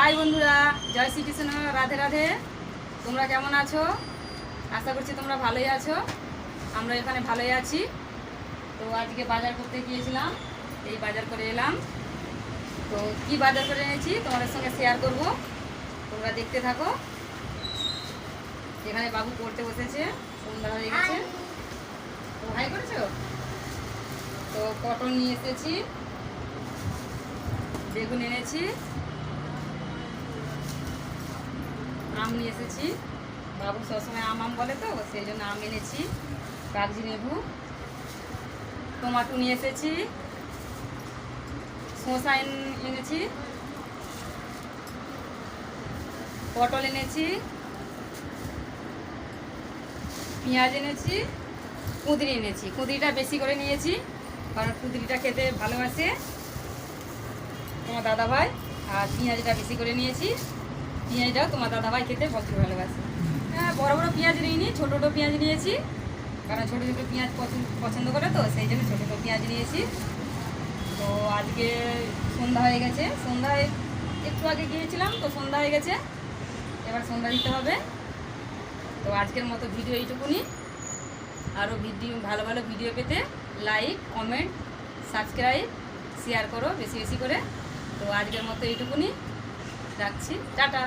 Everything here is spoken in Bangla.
হাই বন্ধুরা, জয় শ্রীকৃষ্ণ, রাধে রাধে। তোমরা কেমন আছো? আশা করছি তোমরা ভালোই আছো। আমরা এখানে ভালোই আছি। তো আজকে বাজার করতে গিয়েছিলাম, এই বাজার করে এলাম। তো কি বাজার করে এনেছি তোমাদের সঙ্গে শেয়ার করব, তোমরা দেখতে থাকো। এখানে বাবু পড়তে বসেছে, সন্ধ্যা হয়ে গেছে। তো হাই করেছো? তো পটল নিয়ে এসেছি, বেগুন এনেছি, আম নিয়ে এসেছি। বাবু সবসময় আম আম বলে, তো সেই জন্য আম এনেছি, কাগজি লেবু, টমাটো নিয়ে এসেছি, শসা এনেছি, পটল এনেছি, পেঁয়াজ এনেছি, কুঁদরি এনেছি। কুঁদরিটা বেশি করে নিয়েছি, কারণ কুঁদরিটা খেতে ভালোবাসে তোমার দাদাভাই। আর পেঁয়াজটা বেশি করে নিয়েছি, পেঁয়াজটাও তোমার দাদাভাই খেতে প্রচুর ভালোবাসে। হ্যাঁ, বড়ো বড়ো পেঁয়াজ নিইনি, ছোটো ছোটো পেঁয়াজ নিয়েছি, কারণ ছোটো ছোটো পেঁয়াজ পছন্দ করে, তো সেই জন্য ছোটো ছোটো পেঁয়াজ নিয়েছি। তো আজকে সন্ধ্যা হয়ে গেছে, সন্ধ্যায় একটু আগে গিয়েছিলাম, তো সন্ধ্যা হয়ে গেছে, এবার সন্ধ্যা দিতে হবে। তো আজকের মতো ভিডিও এইটুকুনি। আরও ভিডিও, ভালো ভালো ভিডিও পেতে লাইক, কমেন্ট, সাবস্ক্রাইব, শেয়ার করো বেশি বেশি করে। তো আজকের মতো এইটুকুনি, রাখছি, টাটা।